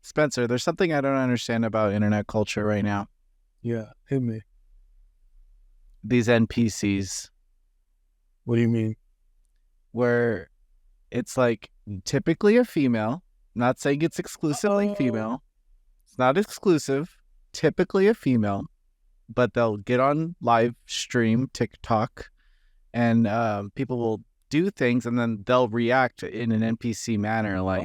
Spencer, there's something I don't understand about internet culture right now. Yeah, hit me. These NPCs, What do you mean? where it's like typically a female. I'm not saying it's exclusively female. It's not exclusive. Typically a female, but they'll get on live stream TikTok, and people will do things, and then they'll react in an NPC manner, like,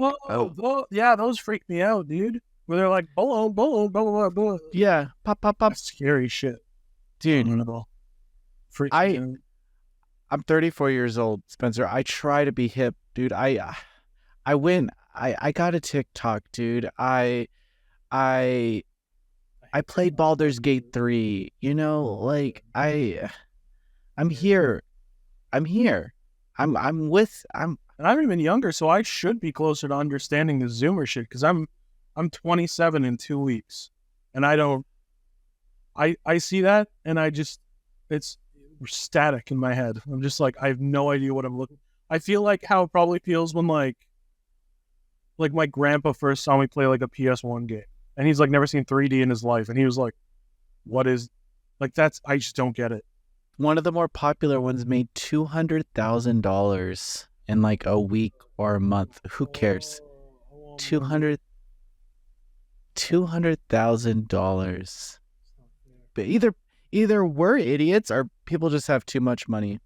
yeah, those freak me out, dude. Where they're like, blah, blah, blah, blah, blah. yeah, pop, pop, pop. That's scary shit. Dude, freak me out. I'm 34 years old, Spencer. I try to be hip, dude. I got a TikTok, dude. I played Baldur's Gate 3. You know, like I'm here. I'm And I'm even younger, so I should be closer to understanding the Zoomer shit because I'm 27 in 2 weeks, and I see that, and it's static in my head. I'm just like, I have no idea what I'm looking. I feel like how it probably feels when like my grandpa first saw me play like a PS1 game, and he's like never seen 3D in his life, and he was like, "What is like that's?" I just don't get it. One of the more popular ones made $200,000 in like a week or a month. Who cares? $200,000. But either we're idiots or people just have too much money.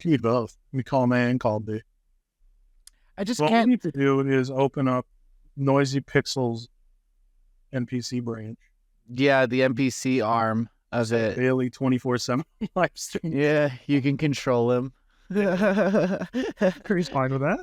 Need both. We call man, call B. I just What can't. we need to do is open up Noisy Pixels NPC branch. Yeah, the NPC arm of it. Daily 24/7 live stream. Yeah, you can control him. He's fine with that.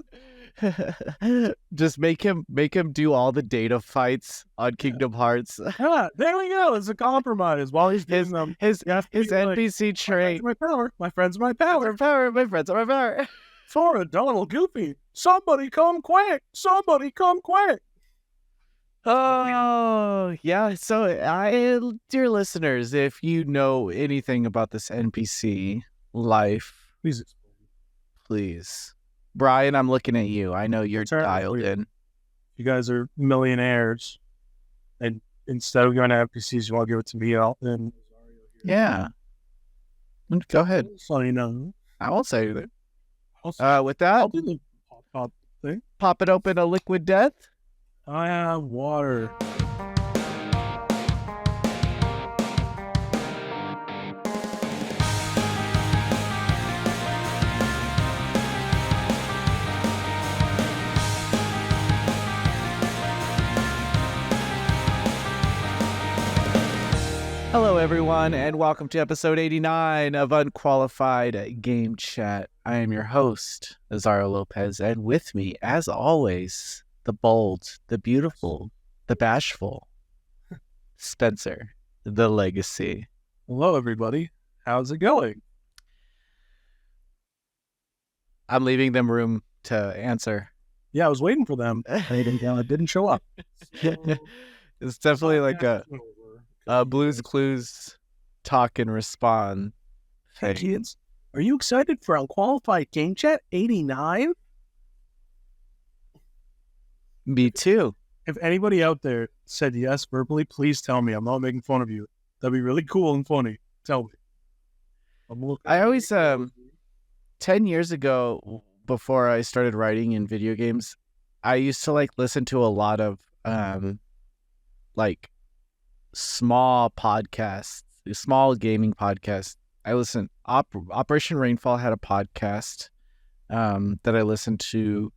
Just make him do all the data fights on Kingdom Hearts. Yeah, there we go. It's a compromise. While he's doing them, his NPC trait. My power. My friends are my power. My friends are my power. Sora, Donald, Goofy. Somebody come quick. Somebody come quick. Oh, yeah. So, dear listeners, if you know anything about this NPC life, please. Brian, I'm looking at you. I know you're dialed in. You guys are millionaires, and instead of going to NPCs, you want to give it to me out. Then yeah, go ahead. Funny enough, I won't say anything. With that, I'll do the pop thing. Pop it open, a liquid death. I have water. Hello, everyone, and welcome to episode 89 of Unqualified Game Chat. I am your host, Azario Lopez, and with me, as always, the bold, the beautiful, the bashful, Spencer, the legacy. Hello, everybody. How's it going? I'm leaving them room to answer. Yeah, I was waiting for them. They didn't show up. So, it's definitely like a Blue's Clues talk and respond. Hey, kids, are you excited for Unqualified Game Chat 89? Me too. If anybody out there said yes verbally, please tell me. I'm not making fun of you. That'd be really cool and funny. Tell me. I always, 10 years ago, before I started writing in video games, I used to listen to a lot of small podcasts, small gaming podcasts. I listened. Operation Rainfall had a podcast that I listened to.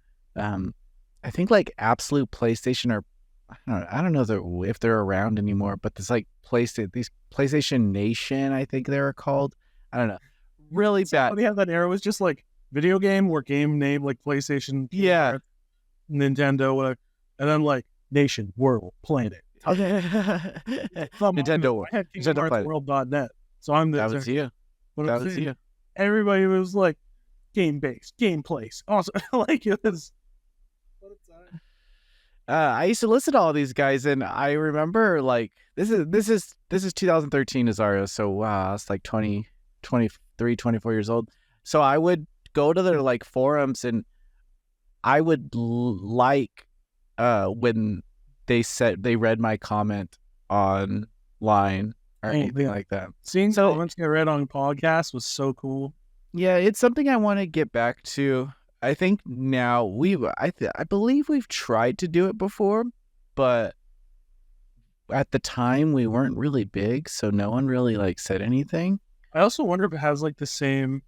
I think Absolute PlayStation, or I don't know if they're around anymore, but there's PlayStation Nation, I think they were called. I don't know. Really bad. They have that era. It was just video game or game name PlayStation, yeah, Nintendo, whatever, and then Nation, World, Planet. Nintendo I had KingdomHeartsWorld.net, so I'm the. That was you. That was you. Everybody was game based, game place. Also, it was. I used to listen to all these guys, and I remember this is 2013, Azario. So wow, I was 23, 24 years old. So I would go to their forums, and I would when they read my comment online or anything like that. Seeing comments get read on podcasts was so cool. Yeah, it's something I want to get back to. I think now I believe we've tried to do it before, but at the time we weren't really big, so no one really like said anything. I also wonder if it has like the same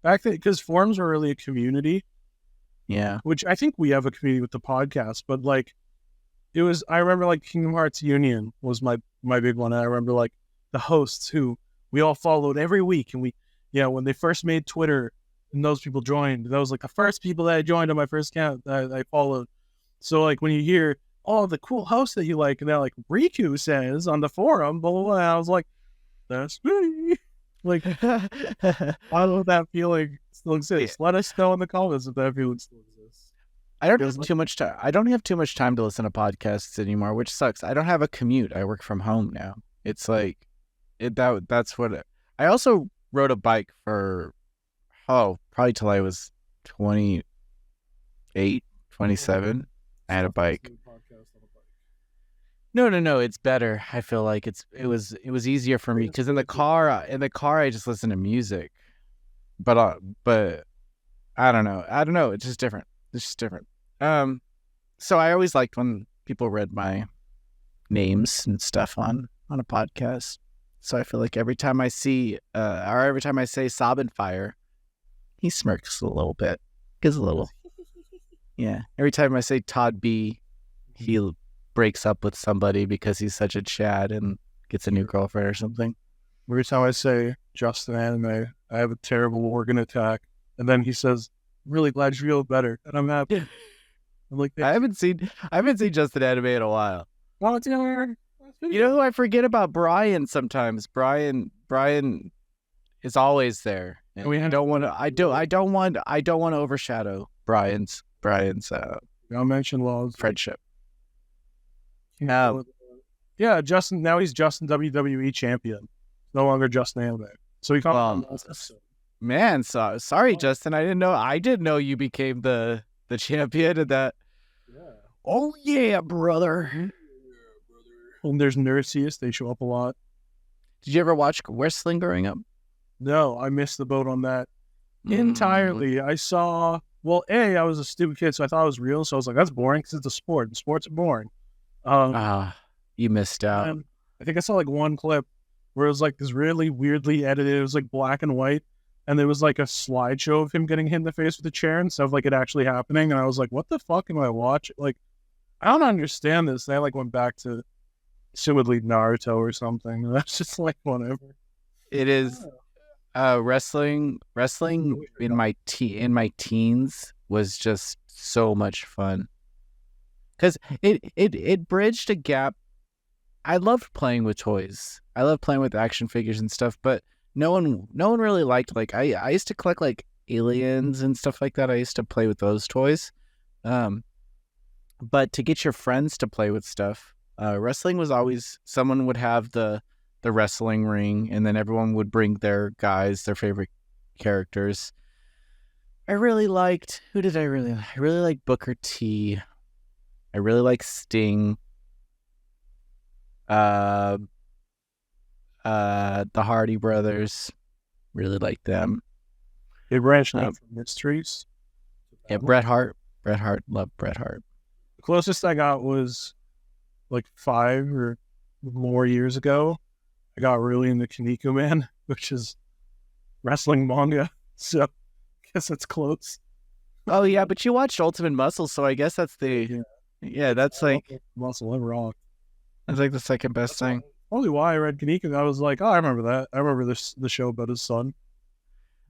back then, because forums were really a community. Yeah. Which I think we have a community with the podcast, but like I remember like Kingdom Hearts Union was my big one. And I remember like the hosts who we all followed every week, and when they first made Twitter and those people joined, that was like the first people that I joined on my first account that I followed. So like when you hear all the cool hosts that you like, and they're like, Riku says on the forum, blah, blah, blah, I was like, that's me. Like, I don't know if that feeling still exists. Let us know in the comments if that feeling still exists. I don't have too much time. I don't have too much time to listen to podcasts anymore, which sucks. I don't have a commute. I work from home now. It's like that's what I also rode a bike for probably till I was 28, 27. I had a bike. No, it's better. I feel like it was easier for me because in the car I just listen to music. But I don't know. It's just different. So I always liked when people read my names and stuff on a podcast. So I feel like every time I see or every time I say Sabinfire, he smirks a little bit. Gives a little. Yeah. Every time I say Todd B, he breaks up with somebody because he's such a Chad and gets a new girlfriend or something. Every time I say Justin Anime, I have a terrible organ attack. And then he says, I'm really glad you feel better. And I'm happy. I'm like, I haven't seen Justin Anime in a while. Well, it's you know who I forget about? Brian sometimes. Brian is always there. And I don't want to overshadow Brian's I'll mention Laws friendship. Yeah, Justin. Now he's Justin WWE champion, no longer Justin Anime. So he comes. Man, sorry, Justin. I didn't know you became the champion of that. Yeah. Oh yeah, brother. And there's Nurseus. They show up a lot. Did you ever watch wrestling growing up? No, I missed the boat on that entirely. I saw. Well, I was a stupid kid, so I thought it was real. So I was like, that's boring because it's a sport, and sports are boring. You missed out. I think I saw like one clip where it was like this really weirdly edited. It was like black and white, and there was like a slideshow of him getting hit in the face with a chair instead of like it actually happening. And I was like, what the fuck am I watching? Like, I don't understand this. And I like went back to assumedly Naruto or something. And that's just like whatever. It is wrestling in my teens was just so much fun. Because it bridged a gap. I loved playing with toys. I loved playing with action figures and stuff, but no one really liked, like, I used to collect like aliens and stuff like that. I used to play with those toys. But to get your friends to play with stuff, wrestling was always, someone would have the wrestling ring, and then everyone would bring their favorite characters. I really liked Booker T. I really like Sting. The Hardy Brothers. Really like them. It branched out from Mysteries. Yeah, Bret Hart. Love Bret Hart. The closest I got was like 5 or more years ago. I got really into Kaneko Man, which is wrestling manga. So I guess that's close. Oh yeah, but you watched Ultimate Muscle, so I guess that's the that's like Muscle and Rock. That's like the second best thing. Probably why I read Kaneko. I was like, oh, I remember that. I remember the show about his son.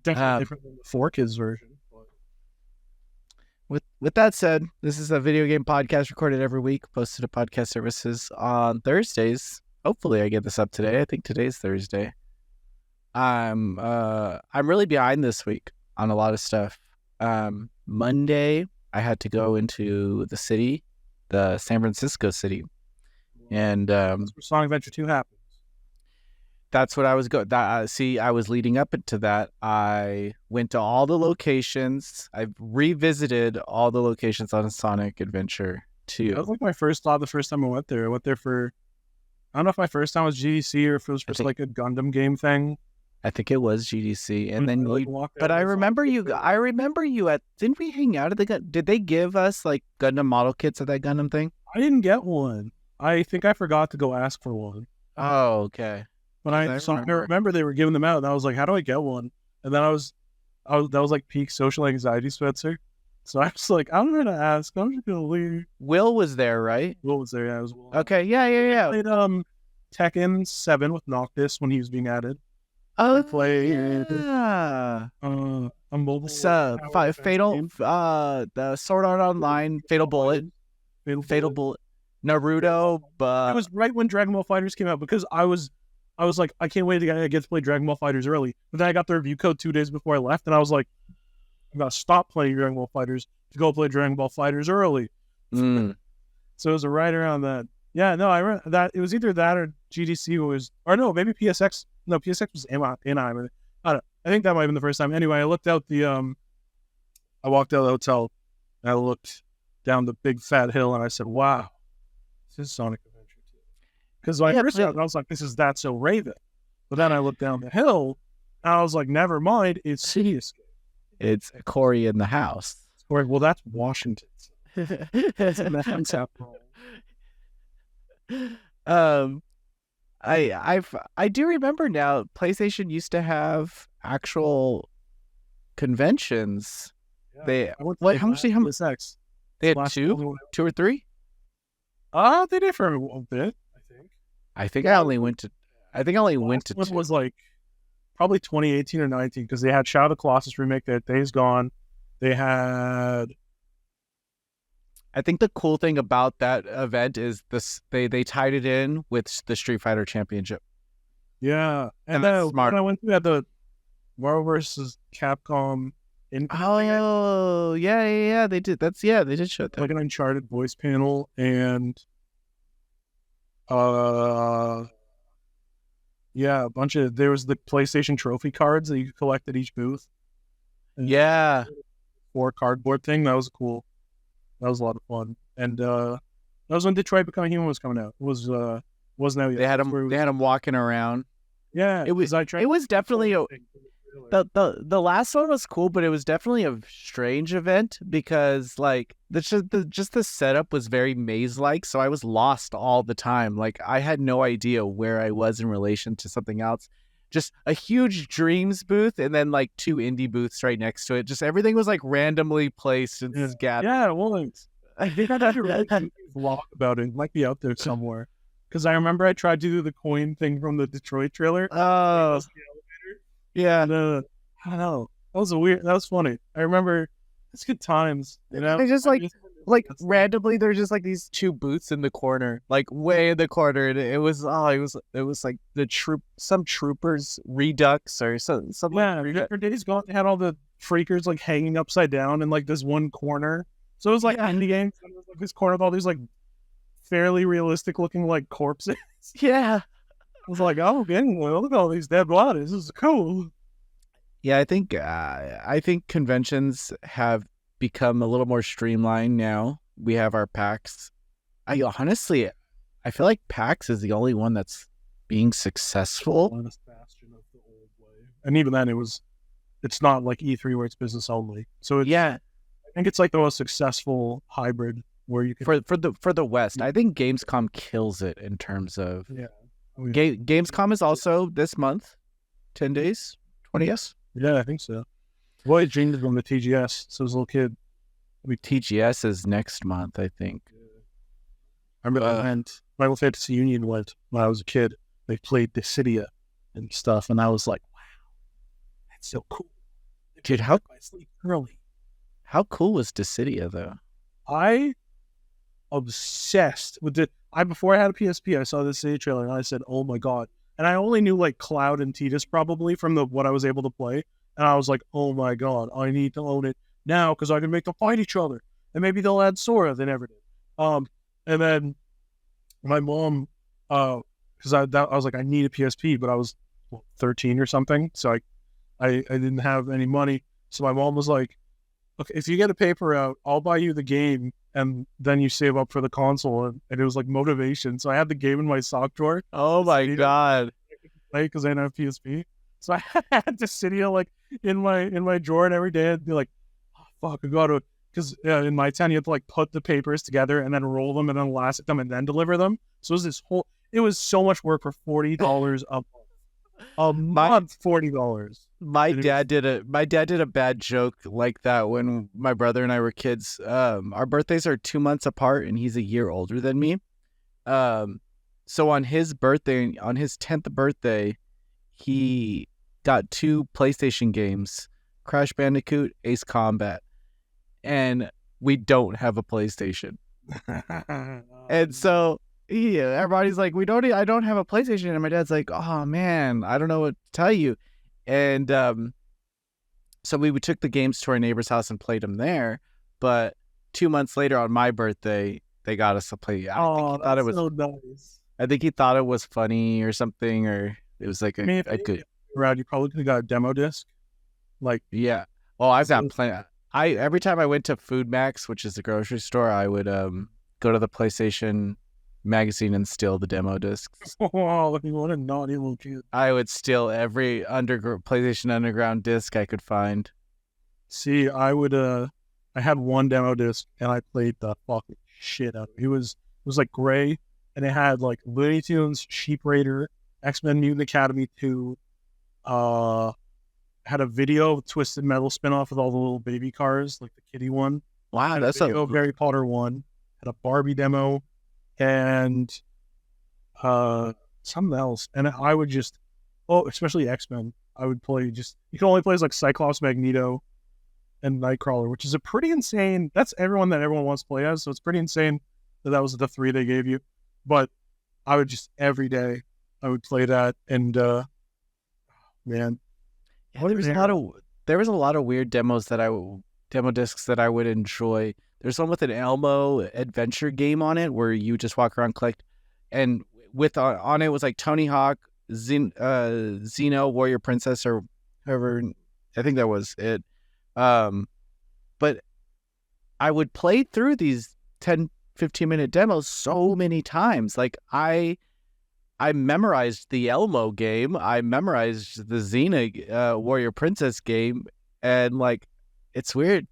Definitely different than the 4Kids version. But... With that said, this is a video game podcast recorded every week, posted to podcast services on Thursdays. Hopefully, I get this up today. I think today's Thursday. I'm really behind this week on a lot of stuff. Monday, I had to go into the city, the San Francisco city. And that's where Sonic Adventure 2 happens. That's what I was I was leading up to that. I went to all the locations. I've revisited all the locations on Sonic Adventure too. That was like my first thought the first time I went there. I went there for, I don't know if my first time was GDC or if it was just like a Gundam game thing. I think it was GDC, and then but I remember you at. Didn't we hang out at the Gun? Did they give us like Gundam model kits at that Gundam thing? I didn't get one. I think I forgot to go ask for one. Oh, okay. But I remember they were giving them out, and I was like, "How do I get one?" And then that was like peak social anxiety, Spencer. So I was like, "I'm gonna ask. I'm just gonna leave." Will was there, right? Will was there? Yeah, it was Will. Okay, yeah. I played Tekken 7 with Noctis when he was being added. Oh, I played yeah. a mobile Fatal, the Sword Art Online, Fatal Bullet, Naruto. But it was right when Dragon Ball FighterZ came out because I was like, I can't wait to get to play Dragon Ball FighterZ early. But then I got the review code 2 days before I left, and I was like, I'm gonna stop playing Dragon Ball FighterZ to go play Dragon Ball FighterZ early. So it was right around that. Yeah, no, I remember that it was either that or GDC was, or no, maybe PSX. No, PSX was Anaheim. I don't know. I think that might have been the first time. Anyway, I walked out of the hotel, and I looked down the big fat hill, and I said, "Wow, this is Sonic Adventure 2." Because when I first got it, I was like, "This is That's So Raven." But then I looked down the hill, and I was like, "Never mind, it's City Escape." It's Corey in the house. Corey, well, that's Washington. That's I do remember now. PlayStation used to have actual conventions. Yeah. How much? They had two or three. They did for a bit. I think I only went to. It was like probably 2018 or 19 because they had Shadow of the Colossus remake. They had Days Gone. They had. I think the cool thing about that event is they tied it in with the Street Fighter Championship. Yeah, and then when I went to the Marvel vs. Capcom. Oh yeah, they did. They did show that. Like an Uncharted voice panel and yeah, a bunch of there was the PlayStation trophy cards that you could collect at each booth. And 4 cardboard thing that was cool. That was a lot of fun, and that was when Detroit Become Human was coming out. It wasn't out yet. They had him walking around. Yeah, it was definitely the last one was cool, but it was definitely a strange event because like the setup was very maze-like, so I was lost all the time. Like I had no idea where I was in relation to something else. Just a huge Dreams booth and then like 2 indie booths right next to it. Just everything was like randomly placed and scattered. Yeah, well, I think I had a vlog about it. It might be out there somewhere. Because I remember I tried to do the coin thing from the Detroit trailer. Oh, yeah. And, I don't know. That was funny. I remember it's good times. You know, they just like randomly there's just like these 2 booths in the corner, like way in the corner, and it was like some troopers redux or some for Days Gone they had all the freakers like hanging upside down in like this one corner, so it was like indie games, and it was like this corner with all these like fairly realistic looking like corpses. I was like, oh, look at all these dead bodies, this is cool. I think conventions have become a little more streamlined now. We have our PAX. I feel like PAX is the only one that's being successful. Honest bastion of the old way. And even then it's not like E3 where it's business only. So I think it's like the most successful hybrid where you can for the West. I think Gamescom kills it in terms of Gamescom is also this month, 10 days, 20s. Yeah, I think so. Boy, dreamed of on the TGS, so as a little kid. TGS is next month, I think. I remember Final Fantasy Union went when I was a kid. They played Dissidia and stuff, and I was like, wow, that's so cool. Dude, I sleep early. How cool was Dissidia, though? I obsessed with it. Before I had a PSP, I saw the Dissidia trailer, and I said, oh my god. And I only knew like Cloud and Tidus probably from what I was able to play. And I was like, oh my god, I need to own it now because I can make them fight each other. And maybe they'll add Sora. They never did. And then my mom, because I was like, I need a PSP, but I was 13 or something. So I didn't have any money. So my mom was like, okay, if you get a paper out, I'll buy you the game and then you save up for the console, and it was like motivation. So I had the game in my sock drawer. Oh my god! Play because I didn't have PSP, so I had to sit here like in my drawer, and every day I'd be like, oh, fuck, I gotta, because in my town you have to like put the papers together and then roll them and then elastic them and then deliver them. So it was this whole. It was so much work for $40 a month. $40. My dad did a bad joke like that when my brother and I were kids. Our birthdays are 2 months apart, and he's a year older than me. So on his 10th birthday, he got 2 PlayStation games, Crash Bandicoot, Ace Combat, and we don't have a PlayStation. And so everybody's like, I don't have a PlayStation, and my dad's like, oh man, I don't know what to tell you. And so we took the games to our neighbor's house and played them there. But 2 months later, on my birthday, they got us to play. So nice. I think he thought it was funny or something, or it was like a good. Brad, you probably could have got a demo disc. Like, yeah. Well, I've got plenty. Every time I went to Food Max, which is the grocery store, I would go to the PlayStation magazine and steal the demo discs. Oh, what a naughty little kid. I would steal every PlayStation Underground disc I could find. See, I had one demo disc and I played the fucking shit out of it. It was like gray, and it had like Looney Tunes, Sheep Raider, X-Men Mutant Academy 2, had a video of Twisted Metal spinoff with all the little baby cars, like the kitty one. Wow, that's a Harry Potter one. Had a Barbie demo, and something else. And I would just, especially X-Men, I would play you can only play as like Cyclops, Magneto, and Nightcrawler, which is a pretty insane, that's everyone wants to play as, so it's pretty insane that was the 3 they gave you. But I would just, every day, I would play that, and man. Yeah, there was a lot of weird demo discs that I would enjoy. There's one with an Elmo adventure game on it where you just walk around, collect, and with on it was like Tony Hawk, Xeno, Warrior Princess, or whoever. I think that was it. But I would play through these 10, 15-minute demos so many times. Like I memorized the Elmo game. I memorized the Xena Warrior Princess game, and like it's weird.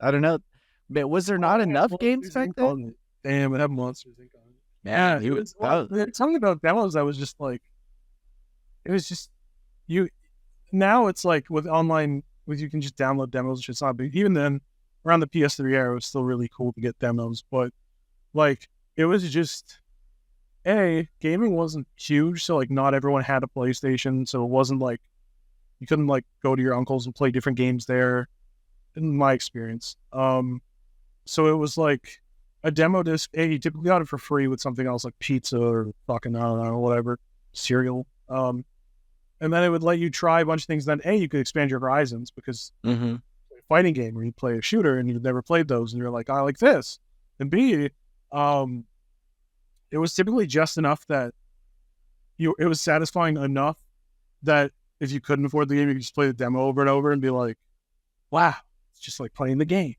I don't know. But was there not enough games back then? Damn, it had Monsters Inc. on it. Yeah, something about demos that was just like, it was just you. Now it's like with online, you can just download demos. It's not big. Even then, around the PS3 era, it was still really cool to get demos. But like, it was just gaming wasn't huge, so like not everyone had a PlayStation, so it wasn't like you couldn't like go to your uncle's and play different games there. In my experience, so it was like a demo disc. You typically got it for free with something else like pizza or fucking, I don't know, whatever, cereal. And then it would let you try a bunch of things. Then you could expand your horizons because a fighting game where you play a shooter and you've never played those, and you're like, I like this. And B, it was typically just enough that it was satisfying enough that if you couldn't afford the game, you could just play the demo over and over and be like, wow, it's just like playing the game.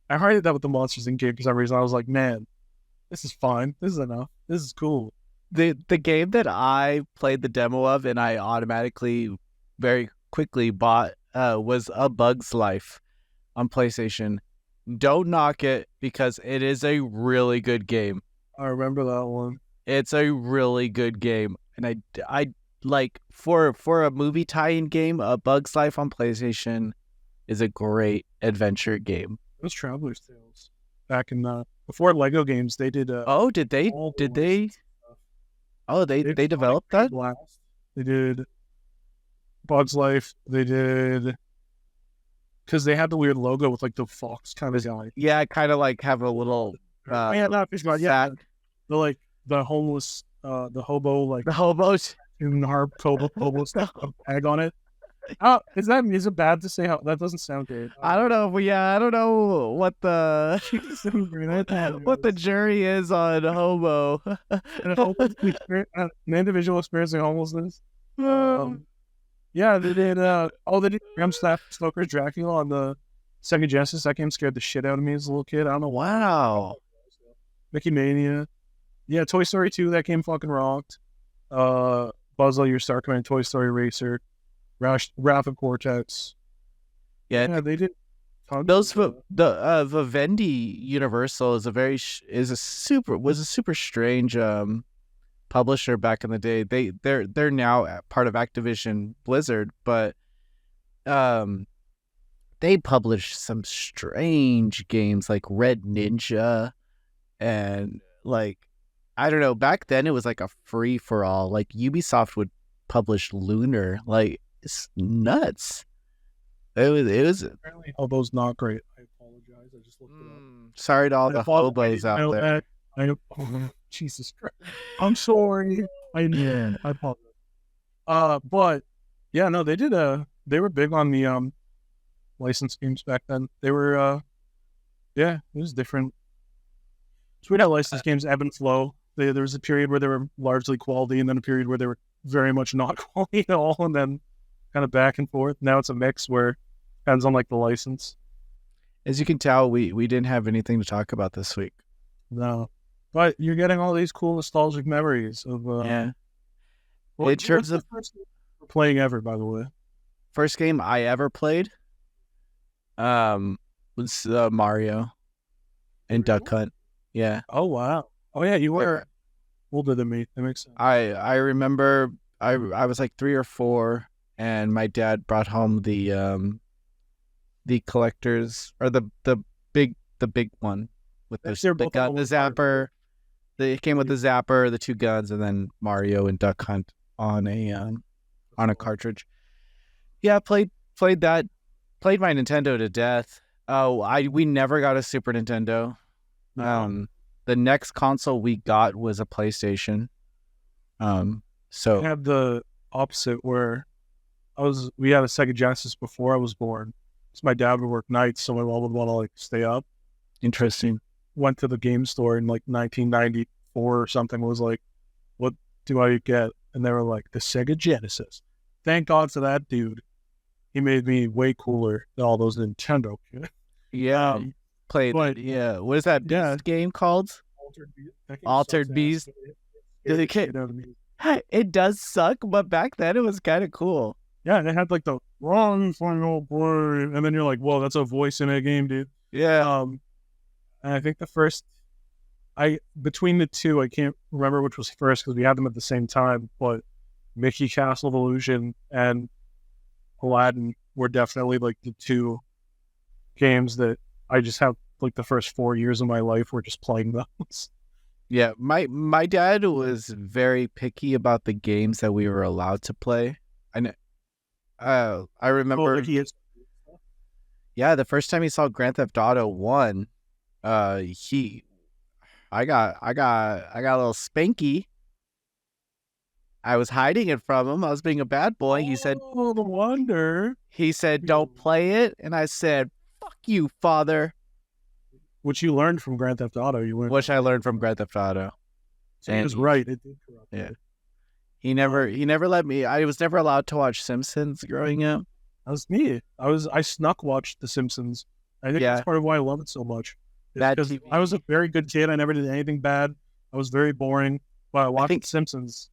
I heard that with the Monsters Inc. game for some reason. I was like, man, this is fine. This is enough. This is cool. The game that I played the demo of and I automatically very quickly bought was A Bug's Life on PlayStation. Don't knock it because it is a really good game. I remember that one. It's a really good game, and I like for a movie tie-in game. A Bug's Life on PlayStation is a great adventure game. It was Traveler's Tales back in before Lego games. They did. Did they? Oh, they developed that. Blast. They did Bug's Life. They did because they had the weird logo with like the fox kind of guy. Yeah, kind of like have a little. Yeah, the homeless, the hobo, like the hobos, hobo stuff, tag on it. Is it bad to say how that doesn't sound good? I don't know. I don't know what the what the jury is on hobo. An individual experiencing homelessness. Yeah, they did. They did Bram Stoker's Dracula on the Sega Genesis, that game scared the shit out of me as a little kid. I don't know why. Wow. Mickey Mania. Yeah, Toy Story 2, that game fucking rocked. Buzz Lightyear, Star Command, Toy Story Racer, Wrath of Cortex. Yeah, They did tons. those Vivendi Universal is was a super strange publisher back in the day. They're now part of Activision Blizzard, but they publish some strange games like Red Ninja and like I don't know, back then it was like a free for all. Like Ubisoft would publish Lunar. Like it's nuts. It was Apparently, those not great. I apologize. I just looked it up. Sorry to all the hobos out there. Jesus Christ. I'm sorry. I apologize. But yeah, no, they were big on the licensed games back then. They were it was different. So we had licensed games ebb and flow. There was a period where they were largely quality, and then a period where they were very much not quality at all, and then kind of back and forth. Now it's a mix where it depends on like the license. As you can tell, we didn't have anything to talk about this week. No, but you're getting all these cool nostalgic memories of yeah. Well, in terms of first game we're playing ever, by the way. First game I ever played, was Mario and Duck Hunt. Yeah. Oh wow. Oh yeah, you were older than me. That makes sense. I remember I was like 3 or 4, and my dad brought home the collectors or the big one with the gun, the zapper. It came with the zapper, the 2 guns, and then Mario and Duck Hunt on a cartridge. Yeah, played that. Played my Nintendo to death. We never got a Super Nintendo. The next console we got was a PlayStation. So I had the opposite where we had a Sega Genesis before I was born. So my dad would work nights, so my mom would want to like stay up. Interesting. Went to the game store in like 1994 or something. Was like, what do I get? And they were like, the Sega Genesis. Thank God for that dude. He made me way cooler than all those Nintendo kids. Yeah. What is that game called? Altered Beast. It does suck, but back then it was kind of cool. Yeah, and it had like the wrong final boy, and then you're like, whoa, that's a voice in a game, dude. Yeah. And I think between the two, I can't remember which was first because we had them at the same time, but Mickey Castle of Illusion and Aladdin were definitely like the 2 games that I just have like the first 4 years of my life were just playing those. Yeah, my dad was very picky about the games that we were allowed to play. I remember. Yeah, the first time he saw Grand Theft Auto 1, I got a little spanky. I was hiding it from him. I was being a bad boy. He said, "Oh, no wonder." He said, "Don't play it," and I said, "Fuck you, father." Which you learned from Grand Theft Auto. Which I learned from Grand Theft Auto. So he was right. It did corrupt. Yeah. He never let me. I was never allowed to watch Simpsons growing up. That was me. I snuck watched The Simpsons. I think that's part of why I love it so much. Because I was a very good kid. I never did anything bad. I was very boring, but I watched The Simpsons.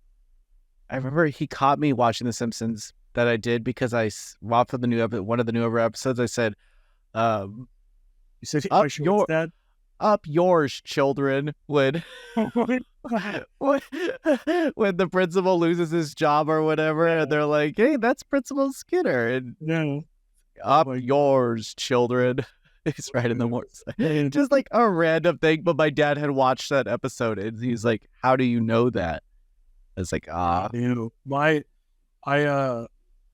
I remember he caught me watching The Simpsons that I did because I watched one of the newer episodes. I said, "You said up yours, children." When the principal loses his job or whatever, and they're like, "Hey, that's Principal Skinner," and up yours, children. He's right in the words. Just like a random thing, but my dad had watched that episode, and he's like, "How do you know that?" It's like,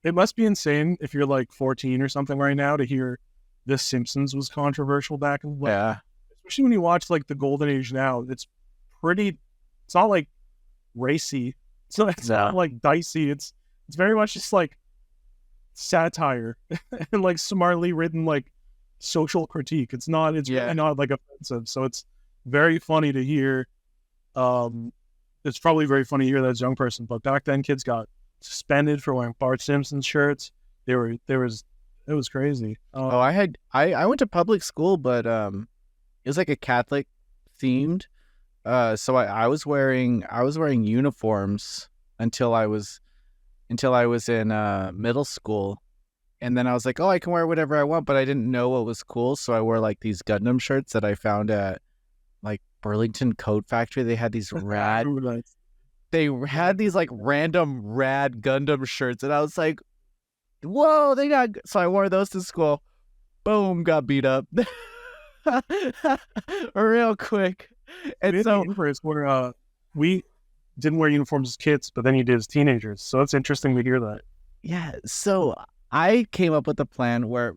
it must be insane if you're like 14 or something right now to hear The Simpsons was controversial back in the day. Yeah. Especially when you watch like the golden age now, it's not like racy. It's not like dicey. It's very much just like satire and like smartly written like social critique. It's really not like offensive. So it's very funny to hear. It's probably very funny to hear that as a young person, but back then kids got suspended for wearing Bart Simpson shirts. There was It was crazy. I went to public school, but it was like a Catholic themed. So I was wearing uniforms until I was in middle school, and then I was like, oh, I can wear whatever I want, but I didn't know what was cool, so I wore like these Gundam shirts that I found at like Burlington Coat Factory. They had these rad. They had these like random rad Gundam shirts, and I was like, whoa, they got. So I wore those to school. Boom, got beat up real quick. And so where we didn't wear uniforms as kids, but then you did as teenagers. So it's interesting to hear that. Yeah. So I came up with a plan where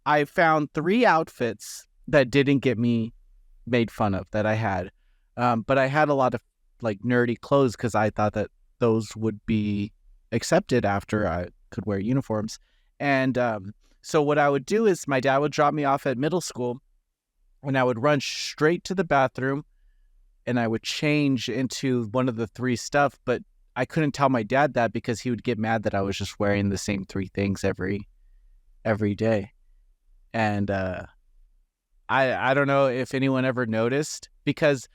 I found 3 outfits that didn't get me made fun of that I had. But I had a lot of like nerdy clothes because I thought that those would be accepted after I could wear uniforms. And so what I would do is my dad would drop me off at middle school, and I would run straight to the bathroom, and I would change into one of the 3 stuff, but I couldn't tell my dad that because he would get mad that I was just wearing the same 3 things every day. And I don't know if anyone ever noticed because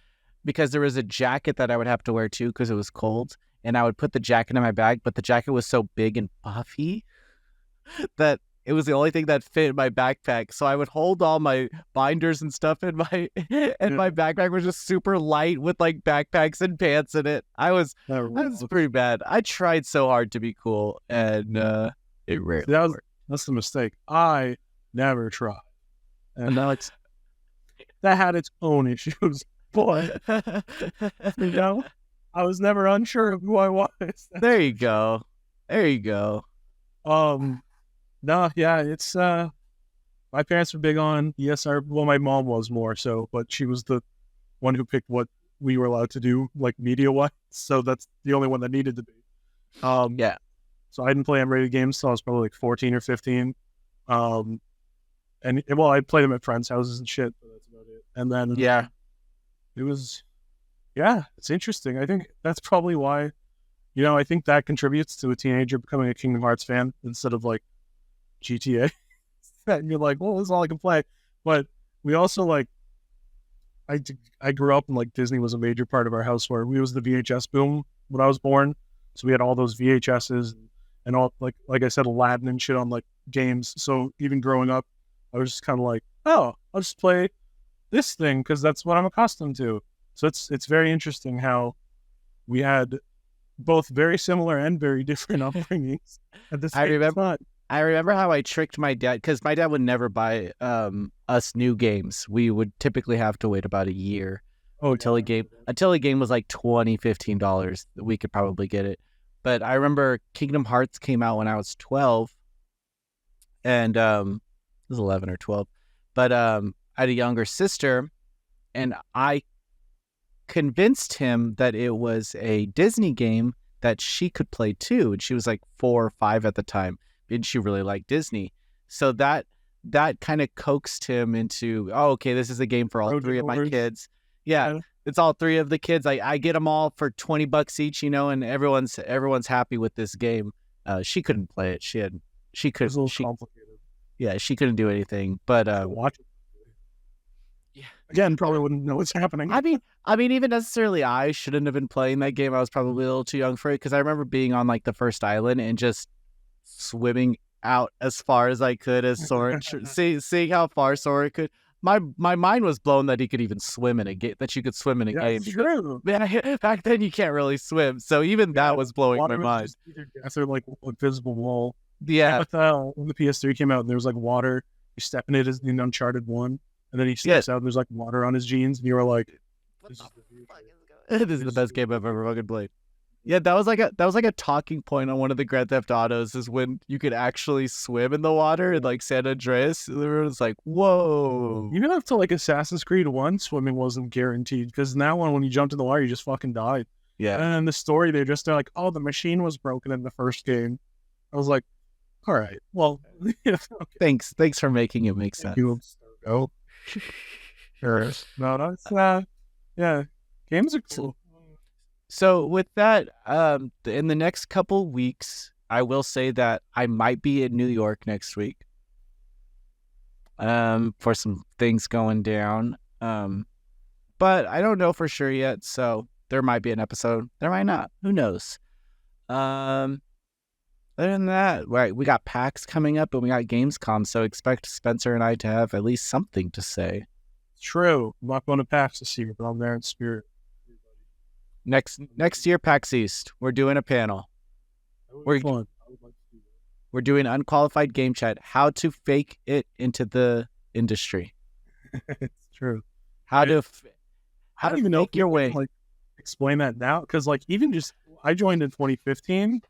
there was a jacket that I would have to wear too because it was cold, and I would put the jacket in my bag, but the jacket was so big and puffy that it was the only thing that fit in my backpack. So I would hold all my binders and stuff in my my backpack was just super light with like backpacks and pants in it. I was pretty bad. I tried so hard to be cool, and it rarely worked. That's the mistake. I never tried, and that had its own issues. Boy, you know, I was never unsure of who I was. There you go. No, yeah, it's my parents were big on ESRB. Well, my mom was more so, but she was the one who picked what we were allowed to do, like media-wise. So that's the only one that needed to be. Yeah. So I didn't play M-rated games till I was probably like 14 or 15. And well, I played them at friends' houses and shit, but that's about it. And then it was, it's interesting. I think that's probably why, I think that contributes to a teenager becoming a Kingdom Hearts fan instead of like GTA. And you're like, well, this is all I can play. But we also like, I grew up and like Disney was a major part of our house where we was the VHS boom when I was born. So we had all those VHSs and all like I said, Aladdin and shit on like games. So even growing up, I was just kind of like, oh, I'll just play this thing because that's what I'm accustomed to. So it's very interesting how we had both very similar and very different upbringings at the same time. I remember how I tricked my dad because my dad would never buy us new games. We would typically have to wait about a year until a game was like $20, $15. We could probably get it. But I remember Kingdom Hearts came out when I was 12, and it was 11 or 12. But I had a younger sister, and I convinced him that it was a Disney game that she could play too. And she was like 4 or 5 at the time, and she really liked Disney. So that kind of coaxed him into, oh, okay, this is a game for all 3 of my kids. Yeah, it's all 3 of the kids. I get them all for $20 each, and everyone's happy with this game. She couldn't play it. She could. It was a little complicated. Yeah, she couldn't do anything. But watch it. Yeah. Again, probably wouldn't know what's happening. I mean, even necessarily, I shouldn't have been playing that game. I was probably a little too young for it because I remember being on like the first island and just swimming out as far as I could as Sora, seeing how far Sora could. My mind was blown that he could even swim in a game. That you could swim in a game. True. Back then, you can't really swim, so even that was blowing my mind. Either like a visible wall. Yeah. When the PS3 came out, and there was like water. You step in it as in Uncharted 1, and then he steps out, and there's like water on his jeans, and you were like, "This is the best game I've ever fucking played." Yeah, that was like a talking point on one of the Grand Theft Autos is when you could actually swim in the water in like San Andreas. Everyone's like, "Whoa!" Even up to like Assassin's Creed 1, swimming wasn't guaranteed because now when you jumped in the water, you just fucking died. Yeah. And in the story, they're like, "Oh, the machine was broken in the first game." I was like, "All right, well, okay. Thanks for making it make sense." Oh, sure. No, it's yeah, games are cool. So with that, in the next couple weeks, I will say that I might be in New York next week. for some things going down. But I don't know for sure yet, so there might be an episode. There might not. Who knows? Other than that, right, we got PAX coming up and we got Gamescom, so expect Spencer and I to have at least something to say. True. I'm not going to PAX this year, but I'm there in spirit. Next year, PAX East, we're doing a panel. We're fun. I would like to do that. We're doing Unqualified Game Chat, how to fake it into the industry. It's true. How to I don't even know if your way. Like, explain that now, because like even just I joined in 2015.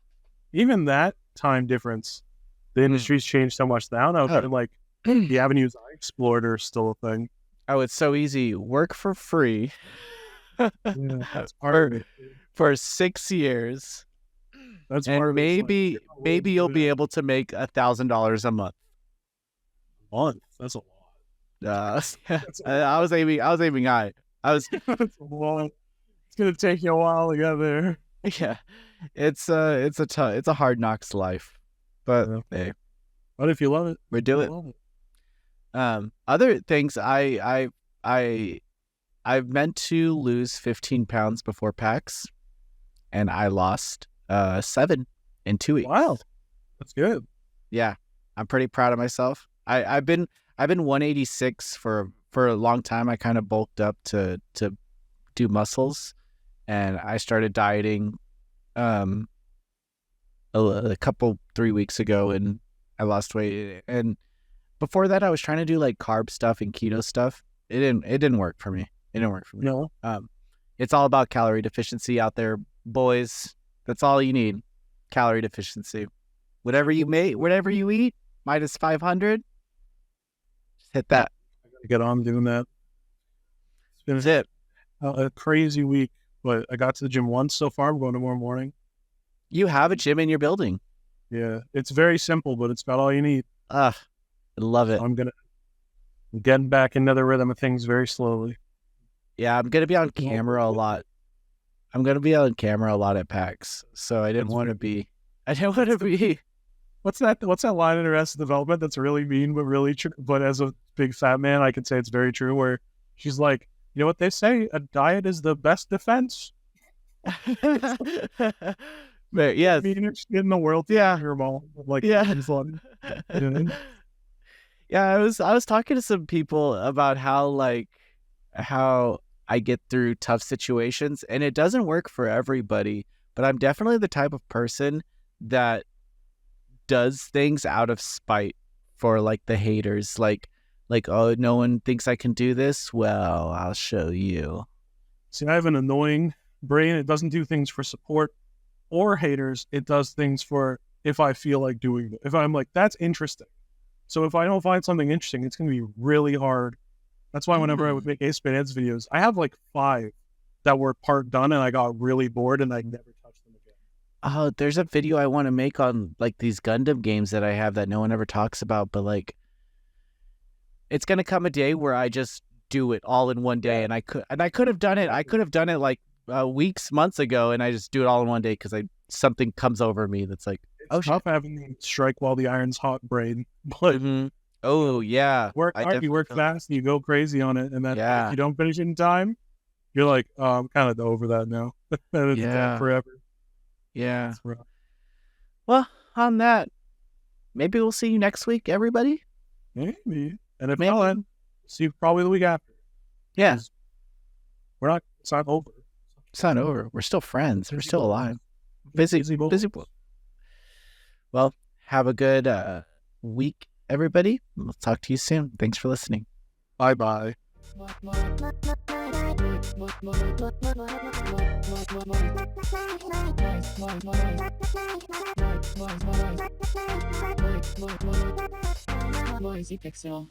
Even that time difference, the industry's changed so much now. And like the avenues I explored are still a thing. Oh, it's so easy. Work for free. That's part of it. For 6 years. That's and part of maybe you'll be able to make $1,000 a month. That's a lot. I was aiming high. That's a lot. It's gonna take you a while to get there. Yeah, it's a hard knocks life, but hey, but if you love it, we do it. Other things I've meant to lose 15 pounds before PAX, and I lost 7 in 2 weeks. Wow, that's good. Yeah, I'm pretty proud of myself. I've been 186 for a long time. I kind of bulked up to do muscles, and I started dieting a couple 3 weeks ago, and I lost weight. And before that, I was trying to do like carb stuff and keto stuff. It didn't work for me. No. It's all about calorie deficiency out there, boys. That's all you need. Calorie deficiency. Whatever you eat, minus 500. Just hit that. I gotta get on doing that. It's been a crazy week, but I got to the gym once so far. I'm going tomorrow morning. You have a gym in your building. Yeah, it's very simple, but it's got all you need. I love it. So I'm getting back into the rhythm of things very slowly. Yeah, I'm gonna be on camera a lot. I'm gonna be on camera a lot at PAX, so I didn't want to be. What's that line in Arrested Development that's really mean but really true? But as a big fat man, I can say it's very true. Where she's like, you know what they say? A diet is the best defense. But yes, meanest in the world. Yeah, your mom. Like, yeah. Yeah, I was talking to some people about how I get through tough situations, and it doesn't work for everybody, but I'm definitely the type of person that does things out of spite for like the haters, like, oh, no one thinks I can do this. Well, I'll show you. See, I have an annoying brain. It doesn't do things for support or haters. It does things for if I feel like doing it. If I'm like, that's interesting. So if I don't find something interesting, it's going to be really hard. That's why whenever I would make Ace Ads videos, I have like 5 that were part done, and I got really bored, and I never touched them again. Oh, there's a video I want to make on like these Gundam games that I have that no one ever talks about, but like, it's going to come a day where I just do it all in one day, and I could have done it. I could have done it like weeks, months ago, and I just do it all in one day because something comes over me that's like, it's tough having the strike while the iron's hot brain. But oh yeah, work hard, you work fast, and you go crazy on it, and then if you don't finish in time, you're like, oh, I'm kind of over that now. And it's forever. Yeah. Well, on that, maybe we'll see you next week, everybody. Maybe. And if not, see you probably the week after. Yeah. It's not over. It's not over. We're still friends. We're still alive. Busy. Well, have a good week, everybody. We'll talk to you soon. Thanks for listening. Bye-bye. Pixel.